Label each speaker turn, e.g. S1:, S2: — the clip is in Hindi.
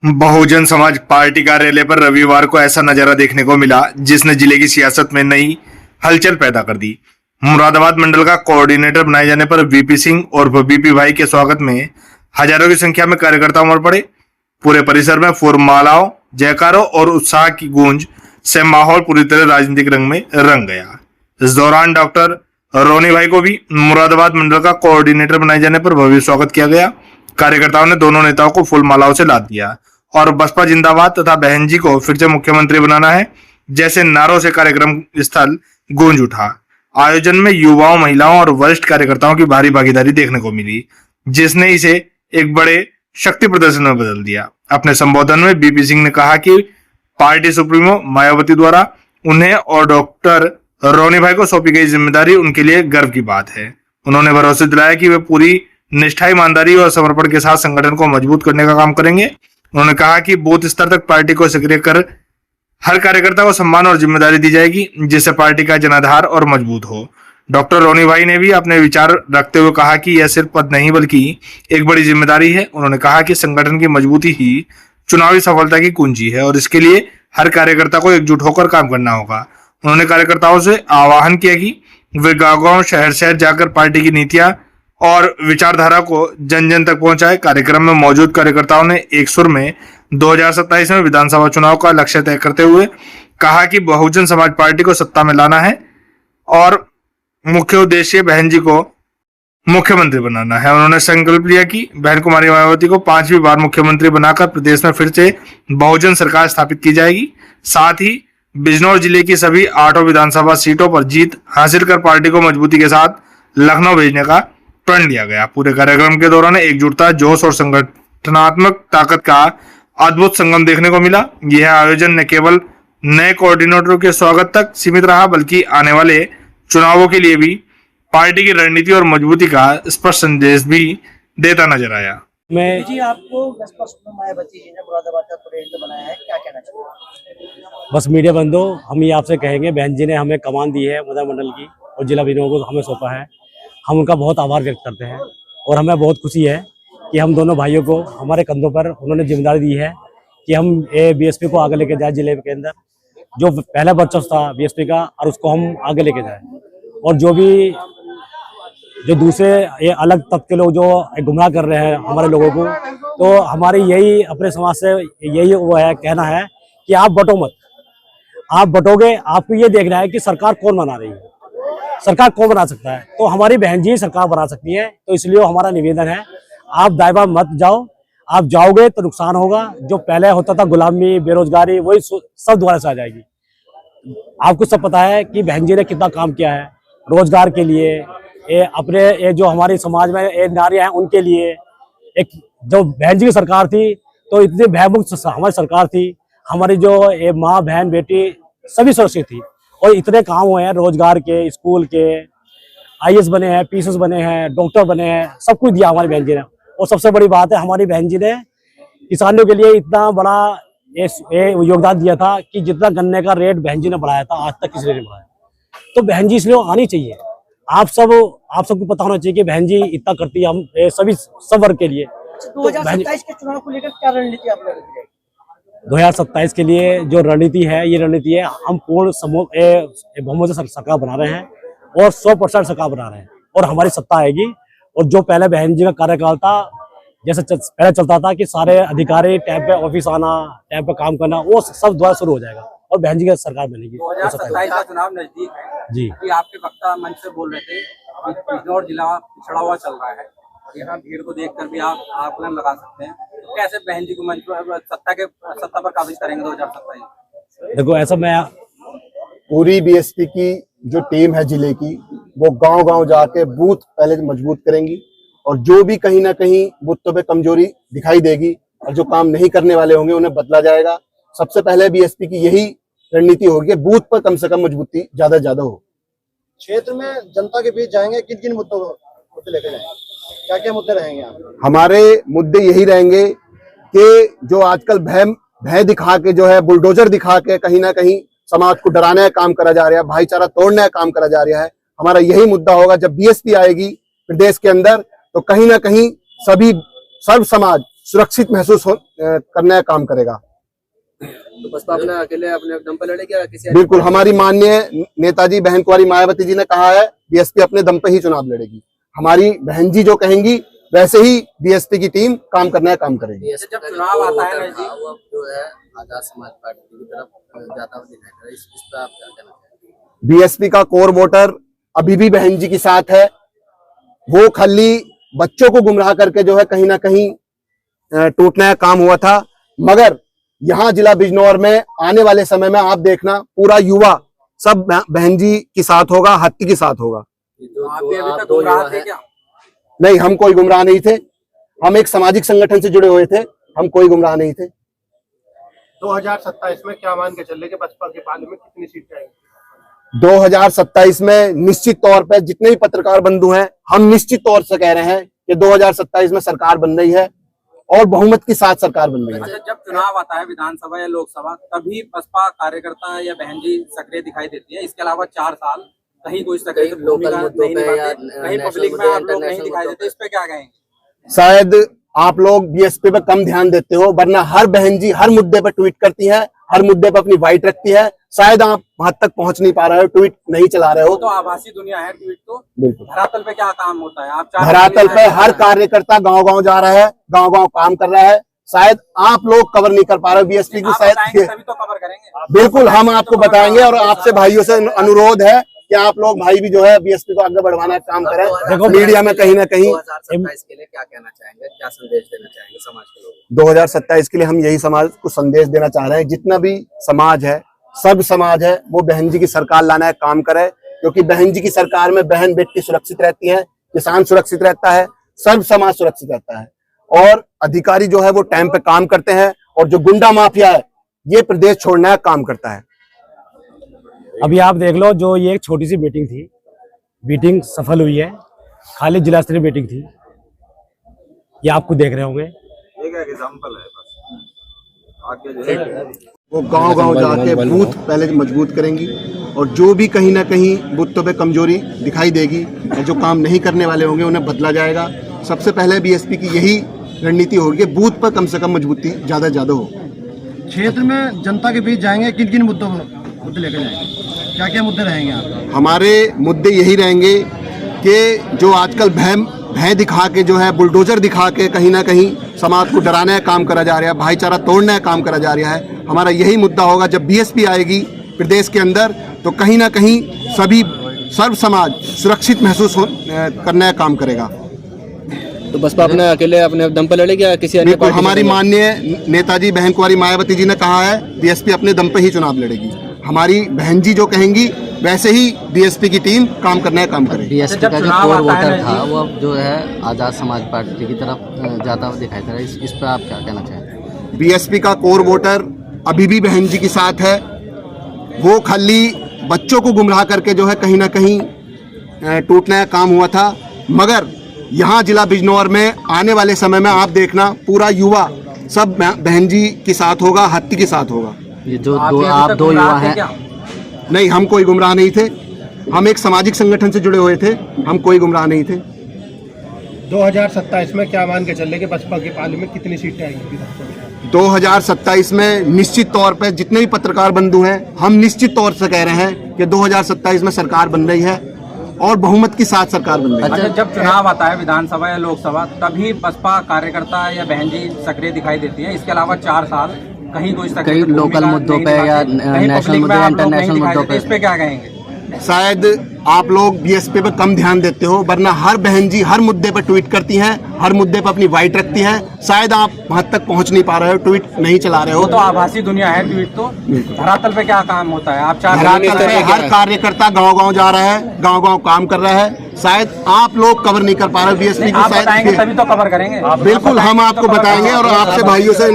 S1: बहुजन समाज पार्टी कार्यालय पर रविवार को ऐसा नजारा देखने को मिला जिसने जिले की सियासत में नई हलचल पैदा कर दी। मुरादाबाद मंडल का कोऑर्डिनेटर बनाए जाने पर वीपी सिंह और बीपी भाई के स्वागत में हजारों की संख्या में कार्यकर्ता उमड़ पड़े। पूरे परिसर में फूलमालाओं, जयकारों और उत्साह की गूंज से माहौल पूरी तरह राजनीतिक रंग में रंग गया। इस दौरान डॉक्टर रोनी भाई को भी मुरादाबाद मंडल का कोऑर्डिनेटर बनाए जाने पर भव्य स्वागत किया गया। कार्यकर्ताओं ने दोनों नेताओं को फूल मालाओं से लाद दिया और बसपा जिंदाबाद तथा बहन जी को फिर से मुख्यमंत्री बनाना है जैसे नारों से कार्यक्रम स्थल गूंज उठा। आयोजन में युवाओं, महिलाओं और वरिष्ठ कार्यकर्ताओं की भारी भागीदारी देखने को मिली, जिसने इसे एक बड़े शक्ति प्रदर्शन में बदल दिया। अपने संबोधन में बीपी सिंह ने कहा कि पार्टी सुप्रीमो मायावती द्वारा उन्हें और डॉक्टर रोनी भाई को सौंपी गई जिम्मेदारी उनके लिए गर्व की बात है। उन्होंने भरोसा दिलाया कि वे पूरी निष्ठा, ईमानदारी और समर्पण के साथ संगठन को मजबूत करने का काम करेंगे। उन्होंने कहा कि बूथ स्तर तक पार्टी को सक्रिय कर हर कार्यकर्ता को सम्मान और जिम्मेदारी दी जाएगी, जिससे पार्टी का जनाधार और मजबूत हो। डॉक्टर रोनी भाई ने भी अपने विचार रखते हुए कहा कि यह सिर्फ पद नहीं बल्कि एक बड़ी जिम्मेदारी है। उन्होंने कहा कि संगठन की मजबूती ही चुनावी सफलता की कुंजी है और इसके लिए हर कार्यकर्ता को एकजुट होकर काम करना होगा। उन्होंने कार्यकर्ताओं से आह्वान किया कि वे गांव-गांव, शहर-शहर जाकर पार्टी की नीतियां और विचारधारा को जन जन तक पहुंचाए। कार्यक्रम में मौजूद कार्यकर्ताओं ने एक सुर में 2027 में विधानसभा चुनाव का लक्ष्य तय करते हुए कहा कि बहुजन समाज पार्टी को सत्ता में लाना है और मुख्य उद्देश्य बहन जी को मुख्यमंत्री बनाना है। उन्होंने संकल्प लिया कि बहन कुमारी मायावती को 5वीं बार मुख्यमंत्री बनाकर प्रदेश में फिर से बहुजन सरकार स्थापित की जाएगी। साथ ही बिजनौर जिले की सभी 8 विधानसभा सीटों पर जीत हासिल कर पार्टी को मजबूती के साथ लखनऊ भेजने का प्रण लिया गया। पूरे कार्यक्रम के दौरान एकजुटता, जोश और संगठनात्मक ताकत का अद्भुत संगम देखने को मिला। यह आयोजन न केवल नए कोऑर्डिनेटरों के स्वागत तक सीमित रहा बल्कि आने वाले चुनावों के लिए भी पार्टी की रणनीति और मजबूती का स्पष्ट संदेश भी देता नजर आया।
S2: मैं
S3: जी, आपको बसपा सुप्रीमो मायावती जी ने मुरादाबाद का कोऑर्डिनेटर बनाया है, क्या कहना चाहिए?
S2: बस मीडिया बंधु, हम ये आपसे कहेंगे, बहन जी ने हमें कमान दी है मुरादाबाद मंडल की और जिला विनोद को हमें सौंपा है। हम उनका बहुत आभार व्यक्त करते हैं और हमें बहुत खुशी है कि हम दोनों भाइयों को हमारे कंधों पर उन्होंने जिम्मेदारी दी है कि हम बीएसपी को आगे लेके जाए। जिले के अंदर जो पहला वर्चस्व था बीएसपी का और उसको हम आगे लेके जाए और जो दूसरे ये अलग तत्व के लोग जो गुमराह कर रहे हैं हमारे लोगों को, तो हमारी यही अपने समाज से यही वो है कहना है कि आप बटो मत। आप बटोगे, आपको ये देखना है कि सरकार कौन बना रही है, सरकार कौन बना सकता है। तो हमारी बहन जी सरकार बना सकती है। तो इसलिए हमारा निवेदन है, आप दायबा मत जाओ। आप जाओगे तो नुकसान होगा। जो पहले होता था गुलामी, बेरोजगारी, वही सब दोबारा से आ जाएगी। आपको सब पता है कि बहन जी ने कितना काम किया है रोजगार के लिए, अपने जो हमारे समाज में नारियां हैं उनके लिए। एक जो बहन जी की सरकार थी तो इतनी भयमुक्त हमारी सरकार थी। हमारी जो माँ, बहन, बेटी सभी सुरक्षित थी और इतने काम हुए हैं रोजगार के, स्कूल के, आईएएस बने हैं, पीसीएस बने हैं, डॉक्टर बने हैं, सब कुछ दिया हमारी बहन जी ने। और सबसे बड़ी बात है, हमारी बहन जी ने किसानों के लिए इतना बड़ा योगदान दिया था कि जितना गन्ने का रेट बहन जी ने बढ़ाया था आज तक किसी ने नहीं बढ़ाया। तो बहन जी इसलिए आनी चाहिए। आप सबको पता होना चाहिए कि बहन जी इतना करती है हम सब वर्ग के लिए।
S3: 2027 के चुनाव को लेकर क्या रणनीति आप लोगों की?
S2: 2027 के लिए जो रणनीति है, ये रणनीति है हम पूर्ण बहुमत से सरकार बना रहे हैं और 100% सरकार बना रहे हैं और हमारी सत्ता आएगी। और जो पहले बहन जी का कार्यकाल था, जैसे पहले चलता था कि सारे अधिकारी टाइम पे ऑफिस आना, टाइम पे काम करना, वो सब दोबारा शुरू हो जाएगा और बहन जी की सरकार बनेगी।
S4: 2027 का चुनाव नजदीक है
S2: जी।
S4: कि आपके वक्ता मंच से बोल रहे थे कि बिजनौर जिला पिछड़ा हुआ चल रहा है, यहाँ भीड़ को देखकर भी आप आकलन लगा सकते हैं। तो कैसे बहन जी को मंच पर सत्ता पर काबिज करेंगे 2027?
S2: देखो, ऐसा मैं
S5: पूरी बीएसपी की जो टीम है जिले की, वो गांव-गांव जाके बूथ पहले मजबूत करेंगी और जो भी कहीं ना कहीं बूथों पे कमजोरी दिखाई देगी और जो काम नहीं करने वाले होंगे उन्हें बदला जाएगा। सबसे पहले बीएसपी की यही रणनीति होगी, बूथ पर कम से कम मजबूती ज्यादा से ज्यादा हो।
S6: क्षेत्र में जनता के बीच जाएंगे, किन किन मुद्दों को लेकर जाएंगे, क्या क्या मुद्दे रहेंगे?
S5: हमारे मुद्दे यही रहेंगे कि जो आजकल भय दिखा के, जो है बुलडोजर दिखा के कहीं ना कहीं समाज को डराने का काम करा जा रहा है, भाईचारा तोड़ने का काम करा जा रहा है, हमारा यही मुद्दा होगा। जब बीएसपी आएगी प्रदेश के अंदर तो कहीं ना कहीं सर्व समाज सुरक्षित महसूस करने का काम करेगा।
S7: तो बसपा अपने अकेले अपने दम पर लड़ेगी या किसी
S5: बिल्कुल, हमारी माननीय नेताजी बहन कुंवारी मायावती जी ने कहा है बीएसपी अपने दम पे ही चुनाव लड़ेगी। हमारी बहन जी जो कहेंगी वैसे ही बीएसपी की टीम काम करने का काम करेगी।
S7: जब चुनाव आता है जी वो जो है आजाद समाज पार्टी की तरफ जाता हुआ दिखाई दे रहा है, इस पर आप क्या कहना चाहेंगे?
S5: बीएसपी का कोर वोटर अभी भी बहन जी के साथ है। वो खाली बच्चों को गुमराह करके जो है कहीं ना कहीं टूटने का काम हुआ था, मगर यहाँ जिला बिजनौर में आने वाले समय में आप देखना पूरा युवा सब बहन जी के साथ होगा, हत्ती के साथ होगा।
S4: आप भी अभी तक गुमराह थे क्या?
S5: नहीं, हम कोई गुमराह नहीं थे। हम एक सामाजिक संगठन से जुड़े हुए थे, हम कोई गुमराह नहीं थे।
S6: 2027 में क्या मान के चल रहे कि बसपा के पाले में कितनी सीटें आएंगी?
S5: 2027 में निश्चित तौर पे जितने भी पत्रकार बंधु हैं, हम निश्चित तौर से कह रहे हैं कि 2027 में सरकार बन रही है और बहुमत के साथ सरकार बन रही है।
S4: अच्छा, जब चुनाव आता है विधानसभा या लोकसभा, तभी बसपा कार्यकर्ता या बहन जी सक्रिय दिखाई देती है। इसके अलावा 4 साल कहीं कोई सक्रिय
S7: लोकल मुद्दों पे या
S4: कहीं पब्लिक में आप लोग नहीं दिखाई देते, इस पे क्या कहेंगे?
S5: शायद आप लोग बीएसपी पे कम ध्यान देते हो, वरना हर बहन जी हर मुद्दे पर ट्वीट करती है, हर मुद्दे पर अपनी वाइट रखती है। शायद आप वहां तक पहुंच नहीं पा रहे हो, ट्वीट नहीं चला रहे
S4: वो
S5: हो।
S4: तो आभासी दुनिया है, ट्वीट तो
S5: बिल्कुल,
S4: धरातल पे क्या काम होता है? आप
S5: धरातल पे हर कार्यकर्ता गांव-गांव जा रहा है, गांव-गांव काम कर रहा है। शायद आप लोग कवर नहीं कर पा रहे हो बीएसपी की।
S4: आप
S5: शायद
S4: बताएंगे तभी तो कवर करेंगे।
S5: बिल्कुल, हम आपको बताएंगे और आपसे भाइयों से अनुरोध है कि आप लोग भाई भी जो है बीएसपी को आगे बढ़वाना का काम करें।
S2: देखो,
S5: मीडिया में कहीं ना कहीं
S7: 2027 के लिए क्या कहना चाहेंगे, क्या संदेश देना चाहेंगे समाज के लोगों
S5: 2027 के लिए हम यही समाज को संदेश देना चाह रहे हैं, जितना भी समाज है, सब समाज है, वो बहन जी की सरकार लाने का काम करे, क्योंकि बहन जी की सरकार में बहन बेटी सुरक्षित रहती है, किसान सुरक्षित रहता है, सब समाज सुरक्षित रहता है और अधिकारी जो है वो टाइम पे काम करते हैं और जो गुंडा माफिया है ये प्रदेश छोड़ने का काम करता है।
S2: अभी आप देख लो, जो ये एक छोटी सी मीटिंग थी, मीटिंग सफल हुई है, खाली जिला स्तरीय मीटिंग थी, ये आपको देख रहे होंगे।
S5: वो गांव-गांव जाके बूथ पहले मजबूत करेंगी और जो भी कहीं ना कहीं बूथों पे कमजोरी दिखाई देगी और जो काम नहीं करने वाले होंगे उन्हें बदला जाएगा। सबसे पहले बीएसपी की यही रणनीति होगी कि बूथ पर कम से कम मजबूती ज्यादा हो।
S6: क्षेत्र में जनता के बीच जाएंगे, किन किन मुद्दों मुद्दे लेकर जाएंगे, क्या क्या मुद्दे रहेंगे आपके?
S5: हमारे मुद्दे यही रहेंगे कि जो आजकल भय दिखा के जो है बुलडोजर दिखा के कहीं ना कहीं समाज को डराने का काम करा जा रहा है, भाईचारा तोड़ने का काम करा जा रहा है, हमारा यही मुद्दा होगा। जब बीएसपी आएगी प्रदेश के अंदर तो कहीं ना कहीं सभी सर्व समाज सुरक्षित महसूस करने का काम करेगा।
S7: तो बसपा अपने अकेले अपने दम पर लड़ेगी या किसी अन्य
S5: बिल्कुल,
S7: पार्टी
S5: हमारी माननीय नेताजी बहन कुंवारी मायावती जी ने कहा है बीएसपी अपने दम पे ही चुनाव लड़ेगी। हमारी बहन जी जो कहेंगी वैसे ही बीएसपी की टीम काम करने का काम करेगी।
S7: बीएसपी का जो कोर वोटर था वो अब जो है आजाद समाज पार्टी की तरफ जाता हुआ दिखाई दे रहा है, इस पर आप क्या कहना चाहेंगे?
S5: बीएसपी का कोर वोटर अभी भी बहन जी के साथ है। वो खाली बच्चों को गुमराह करके जो है कहीं ना कहीं टूटने का काम हुआ था, मगर यहाँ जिला बिजनौर में आने वाले समय में आप देखना पूरा युवा सब बहन जी के साथ होगा, हत्ती के साथ होगा।
S7: ये जो आप दो युवा हैं,
S5: नहीं, हम कोई गुमराह नहीं थे। हम एक सामाजिक संगठन से जुड़े हुए थे, हम कोई गुमराह नहीं थे।
S6: 2027 में क्या मान के चल रहे कि बसपा के पाले में कितनी सीटें आएंगी?
S5: 2027 में निश्चित तौर पे जितने भी पत्रकार बंधु हैं, हम निश्चित तौर से कह रहे हैं कि 2027 में सरकार बन रही है और बहुमत के साथ सरकार बन रही है।
S4: अच्छा, जब चुनाव आता है विधानसभा या लोकसभा, तभी बसपा कार्यकर्ता या बहन जी सक्रिय दिखाई देती है। इसके अलावा 4 साल कहीं कोई
S7: कई लोकल मुद्दों पे या नेशनल मुद्दों या इंटरनेशनल मुद्दों पे,
S4: इस पे क्या कहेंगे?
S5: शायद आप लोग बीएसपी पे कम ध्यान देते हो, वरना हर बहन जी हर मुद्दे पर ट्वीट करती हैं, हर मुद्दे पर अपनी वाइट रखती हैं। शायद आप वहां तक पहुंच नहीं पा रहे हो, ट्वीट नहीं चला रहे हो।
S4: वो तो आभासी दुनिया है, ट्वीट तो धरातल पे क्या काम होता है? आप
S5: धरातल पे हर कार्यकर्ता गांव-गांव जा रहा है, गांव-गांव काम कर रहा है। शायद आप लोग कवर नहीं कर पा रहे हो बीएसपी की।
S4: आप बताएंगे तभी तो कवर करेंगे।
S5: बिल्कुल, हम आपको बताएंगे और आपसे भाइयों से